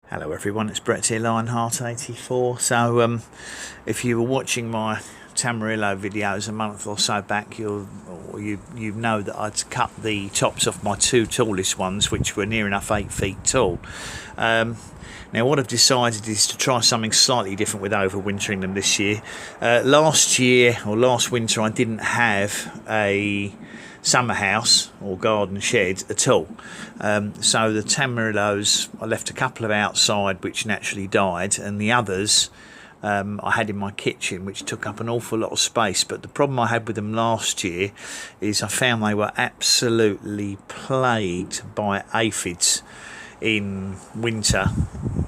Hello everyone, it's Brett here, Lionheart84. So if you were watching my tamarillo videos a month or so back, you know that I'd cut the tops off my two tallest ones, which were near enough 8 feet tall. Now what I've decided is to try something slightly different with overwintering them this year. Last winter I didn't have a summer house or garden shed at all, so the tamarillos, I left a couple of outside which naturally died, and the others I had in my kitchen, which took up an awful lot of space. But the problem I had with them last year is I found they were absolutely plagued by aphids in winter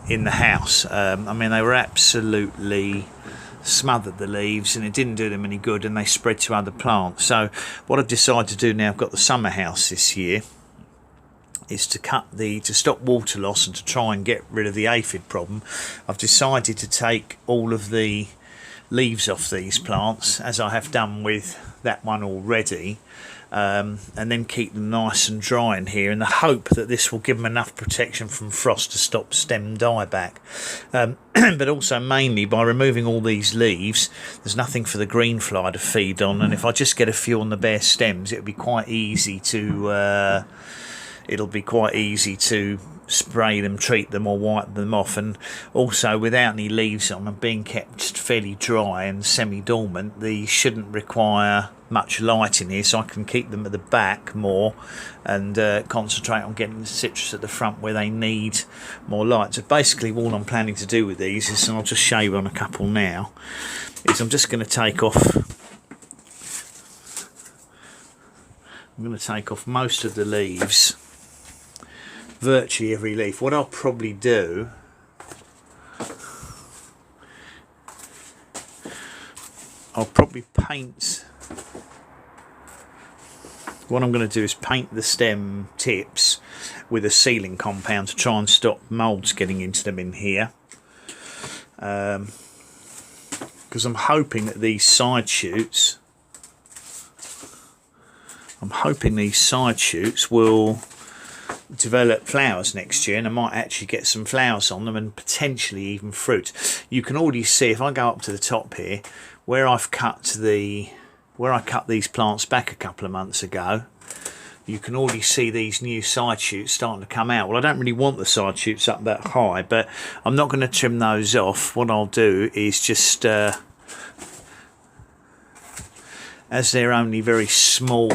in the house. I mean, they were absolutely smothered the leaves, and it didn't do them any good, and they spread to other plants. So what I've decided to do now I've got the summer house this year is to stop water loss and to try and get rid of the aphid problem. I've decided to take all of the leaves off these plants, as I have done with that one already, and then keep them nice and dry in here, in the hope that this will give them enough protection from frost to stop stem dieback. But also mainly by removing all these leaves, there's nothing for the green fly to feed on, and if I just get a few on the bare stems, it'll be quite easy to spray them, treat them, or wipe them off. And also, without any leaves on and being kept fairly dry and semi-dormant, these shouldn't require much light in here, so I can keep them at the back more and concentrate on getting the citrus at the front where they need more light. So basically all I'm planning to do with these is, and I'll just show you on a couple now, is I'm just going to take off most of the leaves, virtually every leaf. What I'll probably do, I'll probably paint, what I'm going to do is paint the stem tips with a sealing compound to try and stop moulds getting into them in here, because I'm hoping that these side shoots will develop flowers next year, and I might actually get some flowers on them and potentially even fruit. You can already see, if I go up to the top here, where I cut these plants back a couple of months ago, you can already see these new side shoots starting to come out. Well, I don't really want the side shoots up that high, but I'm not going to trim those off. What I'll do is just, as they're only very small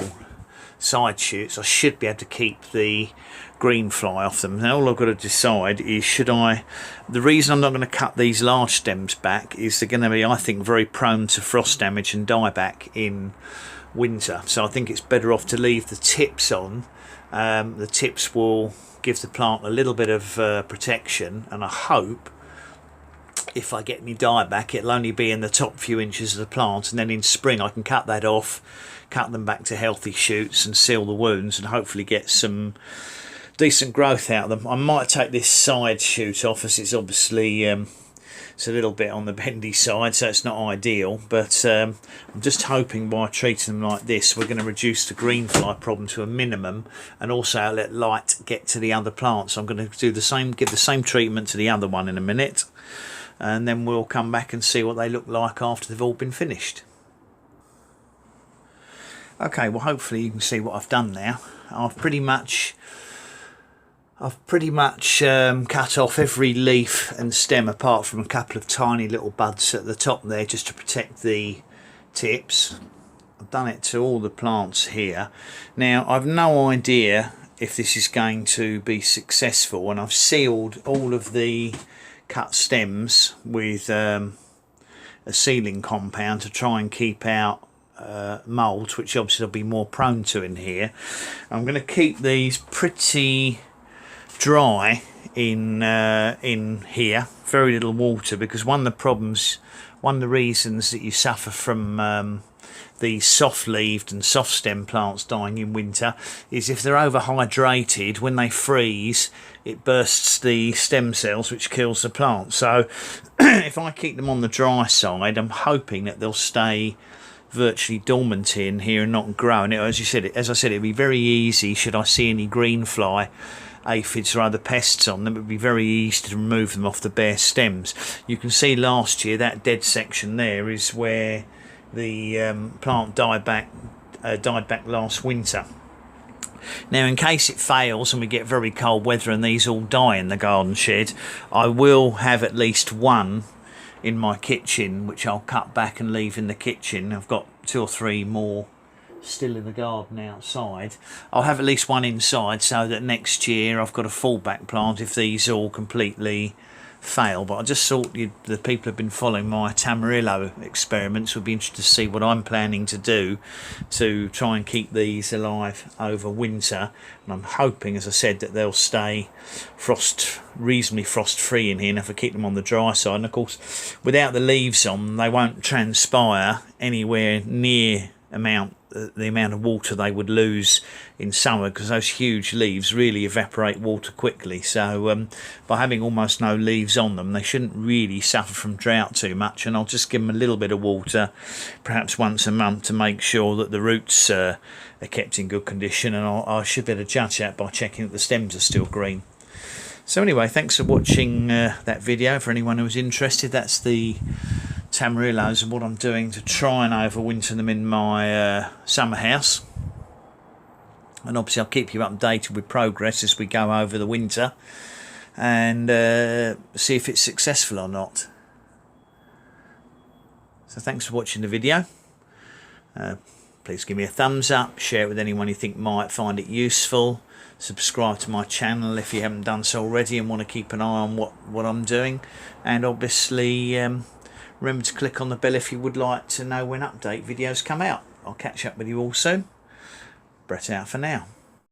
side shoots, I should be able to keep the green fly off them. Now all I've got to decide is, the reason I'm not going to cut these large stems back is they're going to be, I think, very prone to frost damage and dieback in winter. So I think it's better off to leave the tips on. The tips will give the plant a little bit of protection, and I hope if I get any dieback, it'll only be in the top few inches of the plant, and then in spring I can cut that off, cut them back to healthy shoots and seal the wounds, and hopefully get some decent growth out of them. I might take this side shoot off, as it's obviously it's a little bit on the bendy side, so it's not ideal, but I'm just hoping by treating them like this we're going to reduce the green fly problem to a minimum, and also let light get to the other plants. I'm going to do the same, give the same treatment to the other one in a minute, and then we'll come back and see what they look like after they've all been finished. Okay, well, hopefully you can see what I've done now. I've pretty much cut off every leaf and stem apart from a couple of tiny little buds at the top there, just to protect the tips. I've done it to all the plants here. Now I've no idea if this is going to be successful, and I've sealed all of the cut stems with a sealing compound to try and keep out moulds, which obviously they'll be more prone to in here. I'm going to keep these pretty dry in here, very little water, because one of the reasons that you suffer from these soft-leaved and soft-stem plants dying in winter is if they're overhydrated, when they freeze it bursts the stem cells, which kills the plant. So if I keep them on the dry side, I'm hoping that they'll stay virtually dormant in here and not grow. And as I said, it'd be very easy, should I see any green fly aphids or other pests on them, it would be very easy to remove them off the bare stems. You can see last year that dead section there is where the plant died back last winter. Now, in case it fails and we get very cold weather and these all die in the garden shed, I will have at least one in my kitchen, which I'll cut back and leave in the kitchen. I've got 2 or 3 more still in the garden outside. I'll have at least one inside so that next year I've got a fallback plant if these all completely fail. But I just thought the people who've been following my tamarillo experiments would be interested to see what I'm planning to do to try and keep these alive over winter. And I'm hoping, as I said, that they'll stay reasonably frost free in here, and if I keep them on the dry side. And of course, without the leaves on, they won't transpire anywhere near the amount of water they would lose in summer, because those huge leaves really evaporate water quickly. So by having almost no leaves on them, they shouldn't really suffer from drought too much. And I'll just give them a little bit of water, perhaps once a month, to make sure that the roots are kept in good condition. And I should be able to judge that by checking that the stems are still green. So anyway, thanks for watching that video. For anyone who's interested, that's the tamarillos and what I'm doing to try and overwinter them in my summer house. And obviously I'll keep you updated with progress as we go over the winter and see if it's successful or not. So thanks for watching the video. Please give me a thumbs up, share it with anyone you think might find it useful. Subscribe to my channel if you haven't done so already and want to keep an eye on what I'm doing. And obviously remember to click on the bell if you would like to know when update videos come out. I'll catch up with you all soon. Brett out for now.